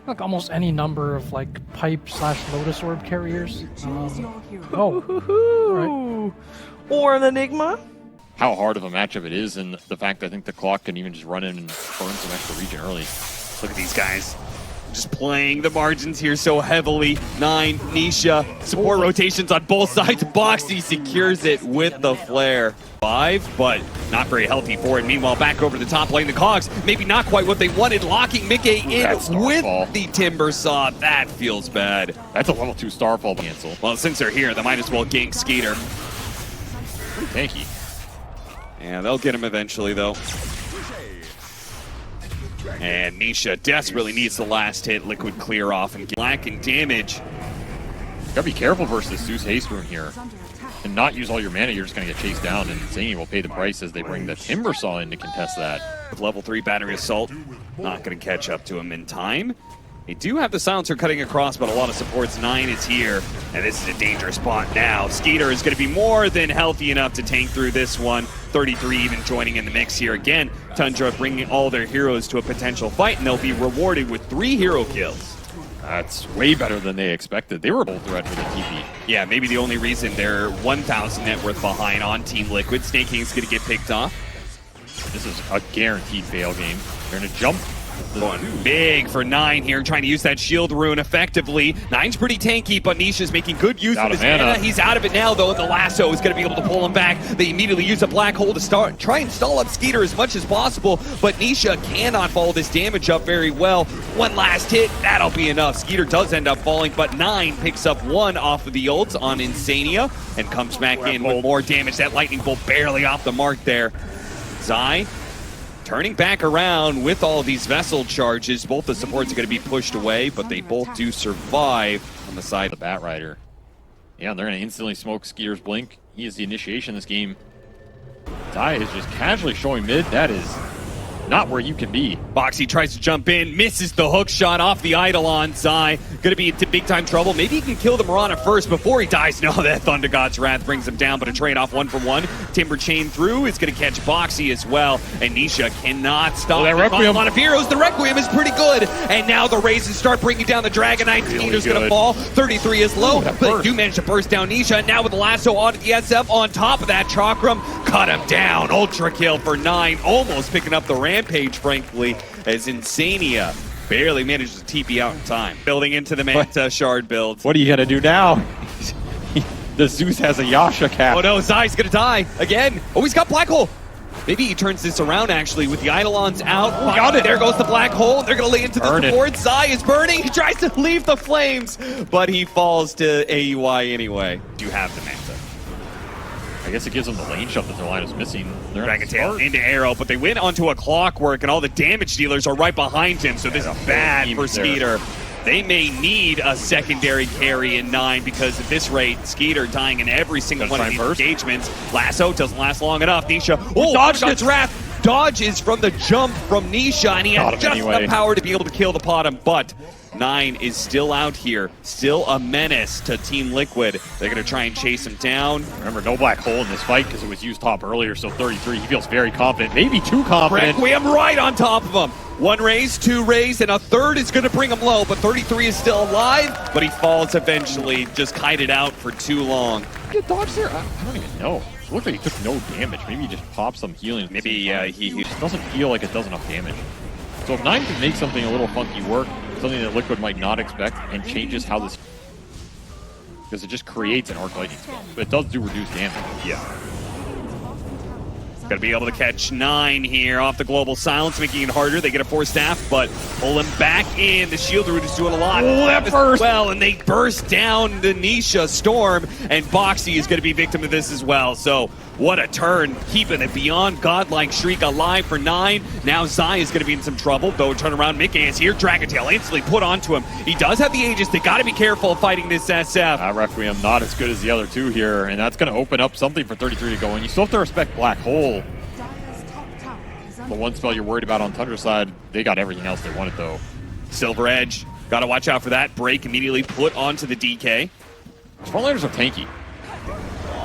like almost any number of like pipe/lotus orb carriers. Right. Or an Enigma. How hard of a matchup it is, and the fact that I think the clock can even just run in and burn some extra regen early. Look at these guys. Just playing the margins here so heavily. 9, Nisha, support rotations on both sides. Boxy secures it with the flare. 5, but not very healthy for it. Meanwhile, back over to the top lane, the Cogs, maybe not quite what they wanted, locking Mickey in with the Timber Saw. That feels bad. That's a level 2 Starfall cancel. Well, since they're here, they might as well gank Skeeter. Pretty tanky. Yeah, they'll get him eventually, though. And Nisha desperately needs the last hit. Liquid clear off and lacking damage. Gotta be careful versus this Zeus Haste Rune here. And not use all your mana, you're just gonna get chased down, and Zany will pay the price as they bring the Timber Saw in to contest that. With level 3 Battery Assault, not gonna catch up to him in time. They do have the Silencer cutting across, but a lot of supports. 9 is here, and this is a dangerous spot now. Skeeter is going to be more than healthy enough to tank through this one. 33 even joining in the mix here. Again, Tundra bringing all their heroes to a potential fight, and they'll be rewarded with 3 hero kills. That's way better than they expected. They were both threat for the TP. Yeah, maybe the only reason they're 1,000 net worth behind on Team Liquid. Snake King's going to get picked off. This is a guaranteed fail game. They're going to jump. Going big for 9 here, trying to use that shield rune effectively. 9's pretty tanky, but Nisha's making good use of his mana. He's out of it now, though, and the lasso is going to be able to pull him back. They immediately use a black hole to try and stall up Skeeter as much as possible, but Nisha cannot follow this damage up very well. One last hit, that'll be enough. Skeeter does end up falling, but 9 picks up 1 off of the ults on Insania and comes back in with more damage. That lightning bolt barely off the mark there. Zai turning back around with all these vessel charges. Both the supports are going to be pushed away, but they both do survive on the side of the Bat Rider. Yeah, and they're going to instantly smoke Skeeter's Blink. He is the initiation in this game. Zai is just casually showing mid. That is not where you can be. Boxy tries to jump in, misses the hook shot off the Eidolon. Zai gonna be into big time trouble. Maybe he can kill the Mirana first before he dies. No, that Thunder God's Wrath brings him down, but a trade off 1 for 1. Timber chain through is gonna catch Boxy as well, and Nisha cannot stop that Requiem. A lot of heroes. The Requiem is pretty good, and now the Raises start bringing down the Dragon Knight. Skeeter's gonna fall. 33 is low, but they do manage to burst down Nisha, and now with the lasso onto the SF on top of that, Chakram cut him down. Ultra kill for 9, almost picking up the Rampage, frankly, as Insania barely manages to TP out in time. Building into the Manta Shard build. What are you gonna do now? The Zeus has a Yasha cap. Oh no, Zai's gonna die again. Oh, he's got Black Hole. Maybe he turns this around actually with the Eidolons out. Got it. There goes the Black Hole. They're gonna lay into the support. Zai is burning. He tries to leave the flames, but he falls to AUI anyway. You have the Manta. I guess it gives them the lane shot that their line is missing. They're Dragon Tail into Arrow, but they win onto a Clockwork, and all the damage dealers are right behind him, so this is bad for Skeeter. They may need a secondary carry in 9 because at this rate, Skeeter dying in every single one of these engagements. Lasso doesn't last long enough. Nisha, dodge gets Wrath. Dodges from the jump from Nisha, and he has just enough power to be able to kill the bottom, but 9 is still out here, still a menace to Team Liquid. They're going to try and chase him down. Remember, no Black Hole in this fight because it was used top earlier, so 33, he feels very confident, maybe too confident. Requiem right on top of him. 1 raise, 2 raise, and a third is going to bring him low, but 33 is still alive, but he falls eventually, just kited out for too long. Did dodge there? I don't even know. It looked like he took no damage. Maybe he just popped some healing. Maybe he just doesn't feel like it does enough damage. So if 9 can make something a little funky work, something that Liquid might not expect, and changes how this... Because it just creates an Arc Lightning spell. But it does do reduced damage. Yeah. Gonna be able to catch 9 here off the Global Silence, making it harder. They get a Force Staff, but pull him back in. The Shield Root is doing a lot. Well, and they burst down the Nisha Storm, and Boxy is gonna be victim of this as well. So what a turn, keeping it beyond godlike Shriek alive for 9. Now Zai is gonna be in some trouble, though. Turn around, Mickey is here. Dragon Tail instantly put onto him. He does have the Aegis. They gotta be careful of fighting this SF. Requiem not as good as the other 2 here, and that's gonna open up something for 33 to go in. You still have to respect Black Hole. The one spell you're worried about on Tundra's side, they got everything else they wanted though. Silver Edge, gotta watch out for that. Break immediately put onto the DK. Frontliners are tanky.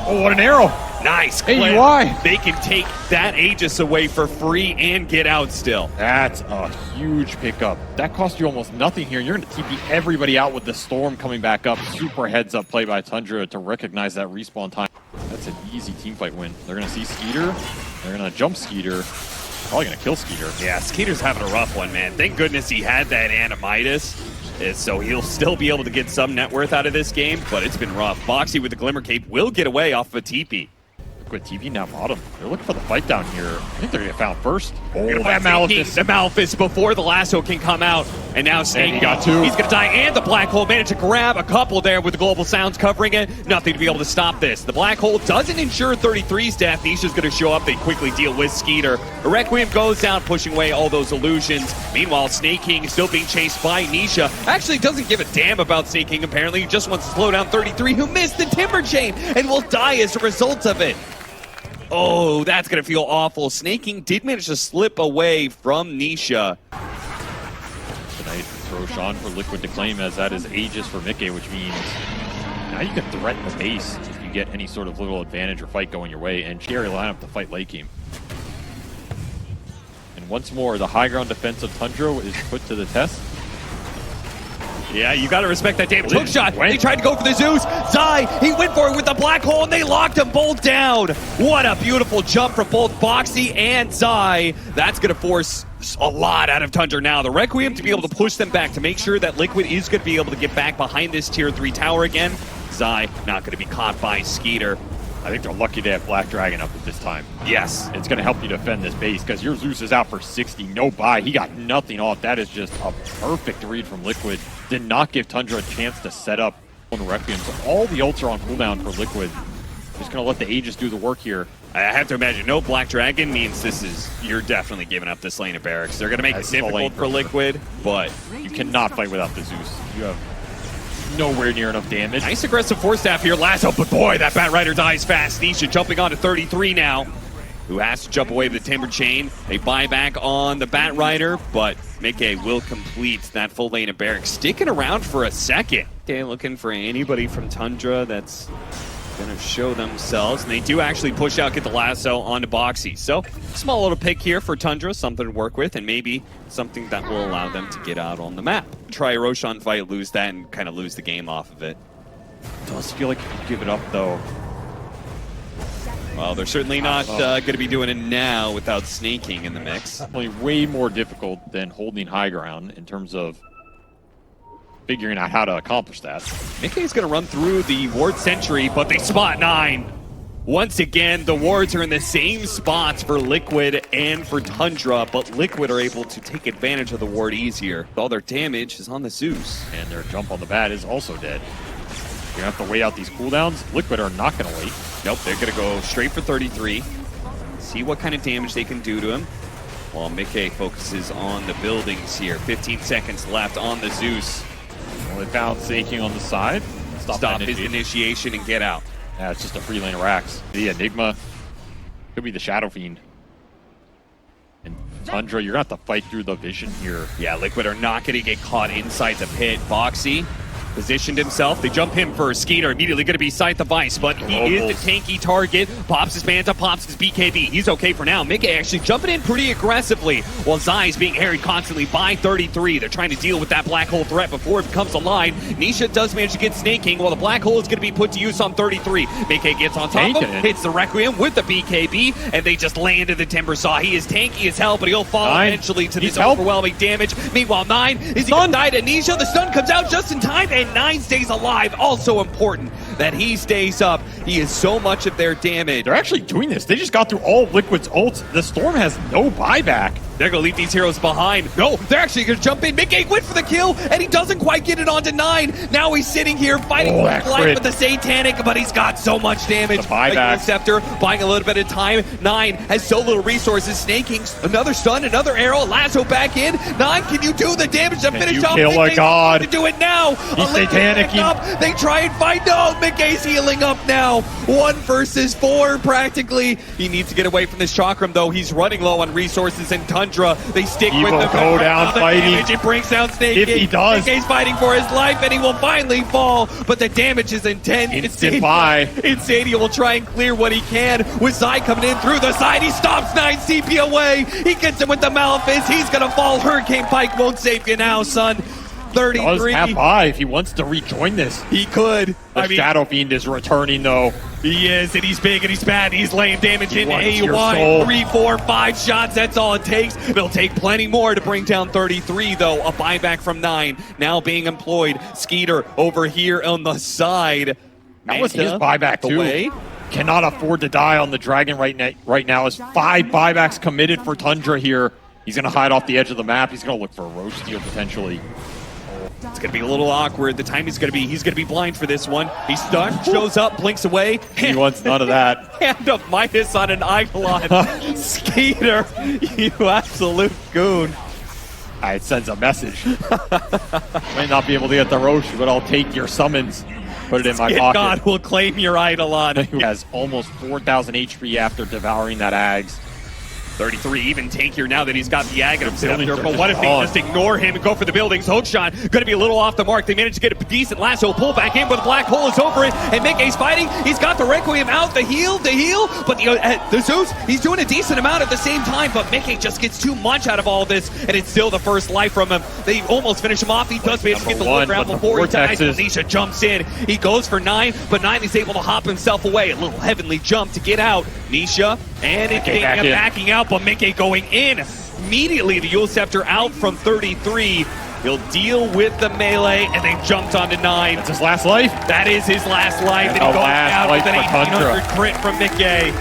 Oh, what an arrow! Nice clip. AUI. They can take that Aegis away for free and get out still. That's a huge pickup. That cost you almost nothing here. You're going to TP everybody out with the Storm coming back up. Super heads-up play by Tundra to recognize that respawn time. That's an easy teamfight win. They're going to see Skeeter. They're going to jump Skeeter. Probably going to kill Skeeter. Yeah, Skeeter's having a rough one, man. Thank goodness he had that Animitis. So he'll still be able to get some net worth out of this game, but it's been rough. Boxy with the Glimmer Cape will get away off of a TP. With TV now bottom. They're looking for the fight down here. I think they're going to get found first. Oh, that Malefice. The Malefice before the lasso can come out. And now Snake. He got two. He's going to die. And the Black Hole managed to grab a couple there with the Global Sounds covering it. Nothing to be able to stop this. The Black Hole doesn't ensure 33's death. Nisha's going to show up. They quickly deal with Skeeter. Requiem goes down, pushing away all those illusions. Meanwhile, Snake King is still being chased by Nisha. Actually doesn't give a damn about Snake King, apparently. He just wants to slow down 33, who missed the Timber Chain and will die as a result of it. Oh, that's going to feel awful. Snake King did manage to slip away from Nisha. Tonight, Roshan for Liquid to claim, as that is Aegis for Mickey, which means now you can threaten the base if you get any sort of little advantage or fight going your way, and Cherry line up to fight late game. And once more, the high ground defense of Tundra is put to the test. Yeah, you got to respect that damage. Hook shot. They tried to go for the Zeus. Zai, he went for it with the Black Hole, and they locked them both down. What a beautiful jump from both Boxy and Zai. That's going to force a lot out of Tundra now. The Requiem to be able to push them back to make sure that Liquid is going to be able to get back behind this tier 3 tower again. Zai not going to be caught by Skeeter. I think they're lucky to have Black Dragon up at this time. Yes. It's going to help you defend this base, because your Zeus is out for 60, no buy. He got nothing off. That is just a perfect read from Liquid. Did not give Tundra a chance to set up on Requiem. So all the ults are on cooldown for Liquid. Just going to let the Aegis do the work here. I have to imagine no Black Dragon means you're definitely giving up this lane of Barracks. They're going to make it difficult for Liquid, but you cannot fight without the Zeus. You have nowhere near enough damage. Nice aggressive force staff here. Lasso, but boy, that Bat Rider dies fast. Nisha jumping on to 33 now, who has to jump away with the Timber Chain. They buy back on the Bat Rider, but Mickey will complete that full lane of Barracks. Sticking around for a second. Okay, looking for anybody from Tundra that's going to show themselves. And they do actually push out, get the lasso onto Boxy. So, small little pick here for Tundra, something to work with, and maybe something that will allow them to get out on the map. Try a Roshan fight, lose that, and kind of lose the game off of it. It does feel like if you give it up, though. Well, they're certainly not going to be doing it now without Snake King in the mix. Definitely way more difficult than holding high ground in terms of figuring out how to accomplish that. Mickey's going to run through the ward sentry, but they spot 9. Once again, the wards are in the same spots for Liquid and for Tundra, but Liquid are able to take advantage of the ward easier. All their damage is on the Zeus. And their jump on the bat is also dead. You're going to have to wait out these cooldowns. Liquid are not going to wait. Nope, they're going to go straight for 33. See what kind of damage they can do to him. While Mickey focuses on the buildings here. 15 seconds left on the Zeus. Well, they found Snake King on the side. Stop his initiation and get out. Yeah, it's just a free lane of racks. The Enigma could be the Shadow Fiend. And Tundra, you're going to have to fight through the vision here. Yeah, Liquid are not going to get caught inside the pit. Boxy positioned himself. They jump him for Skeeter. Immediately going to be Scythe the Vice, but he is the tanky target. Pops his Manta, pops his BKB. He's okay for now. Mickey actually jumping in pretty aggressively while Zai's being harried constantly by 33. They're trying to deal with that Black Hole threat before it becomes a line. Nisha does manage to get Snake King while the Black Hole is going to be put to use on 33. Mickey gets on top of him, hits the Requiem with the BKB, and they just landed the Timber Saw. He is tanky as hell, but he'll fall eventually to this overwhelming damage. Meanwhile, 9 is he going to die to Nisha? The stun comes out just in time, and 9 stays alive. Also important that he stays up. He is so much of their damage. They're actually doing this. They just got through all of Liquid's ults. The Storm has no buyback. They're going to leave these heroes behind. No, they're actually going to jump in. Mickey went for the kill, and he doesn't quite get it onto 9. Now he's sitting here fighting for life with the Satanic, but he's got so much damage. The buyback. Scepter buying a little bit of time. 9 has so little resources. Snake King, another stun, another arrow. Lasso back in. 9, can you do the damage to finish off? Kill a god. To do it now. He's Satanic. They try and fight. No, Mickey's healing up now. 1 versus 4 practically. He needs to get away from this Chakram, though. He's running low on resources, and Tundra Tundra. They stick He with will the go down fighting. damage. It brings down Snake. If he does. Snake's fighting for his life, and he will finally fall. But the damage is intense. Instant buy. Insanity will try and clear what he can. With Zai coming in through the side, he stops 9 CP away. He gets him with the Malefice. He's gonna fall. Hurricane Pike won't save you now, son. 33. Does have buy if he wants to rejoin this. He could. The Shadow Fiend is returning though. He is, and he's big, and he's bad, and he's laying damage into wants your AY. soul. 3, 4, 5 shots, that's all it takes. It'll take plenty more to bring down 33, though. A buyback from 9, now being employed. Skeeter over here on the side. That was his buyback too. Away. Cannot afford to die on the Dragon right now. Is 5 buybacks committed for Tundra here. He's going to hide off the edge of the map. He's going to look for a Roche steal potentially. It's going to be a little awkward. The time he's going to be blind for this one. He's stunned, shows up, blinks away. He wants none of that. Hand of Midas on an Eidolon. Skeeter, you absolute goon. It sends a message. Might not be able to get the Roche, but I'll take your summons. Put it in my pocket. God will claim your Eidolon. He has almost 4,000 HP after devouring that Ags. 33, even tankier now that he's got the Aghanim buildings Scepter. are But what if they just ignore him and go for the buildings? Hookshot going to be a little off the mark. They managed to get a decent lasso, pull back in, but the black hole is over it. And Mickey's fighting. He's got the Requiem out, the heal. But the Zeus, he's doing a decent amount at the same time. But Mickey just gets too much out of all this, and it's still the first life from him. They almost finish him off. He does manage to get the low ground before he dies. Nisha jumps in. He goes for 9, but 9 is able to hop himself away. A little heavenly jump to get out. Nisha and it backing out, but Mickey going in. Immediately the Yule Scepter out from 33. He'll deal with the melee and then jumps onto 9. That's his last life. That is his last life. And he goes out with an 1800 crit from Mickey.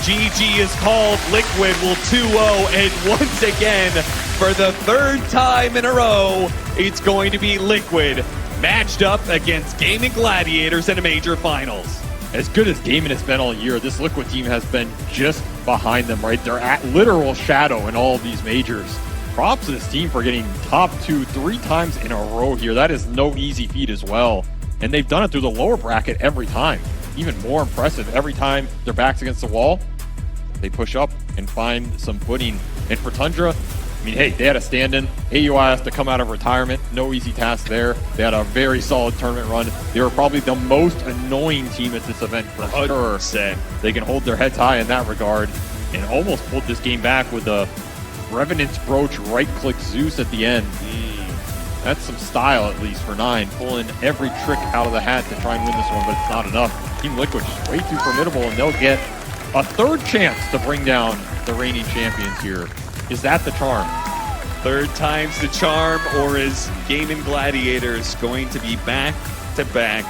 GG is called. Liquid will 2-0, and once again, for the 3rd time in a row, it's going to be Liquid matched up against Gaming Gladiators in a major finals. As good as Gaming has been all year, this Liquid team has been just behind them, right? They're at literal shadow in all of these majors. Props to this team for getting top 2 3 times in a row here. That is no easy feat as well. And they've done it through the lower bracket every time. Even more impressive, every time their back's against the wall, they push up and find some footing. And for Tundra, I mean, hey, they had a stand-in. AUI has to come out of retirement. No easy task there. They had a very solid tournament run. They were probably the most annoying team at this event for sure. They can hold their heads high in that regard and almost pulled this game back with a Revenant's Brooch right-click Zeus at the end. That's some style, at least, for 9. Pulling every trick out of the hat to try and win this one, but it's not enough. Team Liquid is way too formidable, and they'll get a 3rd chance to bring down the reigning champions here. Is that the charm? 3rd time's the charm, or is Gaming Gladiators going to be back-to-back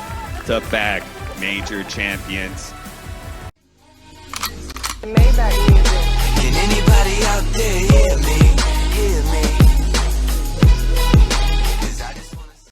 major champions? Maybach music. Can anybody out there hear me? Hear me?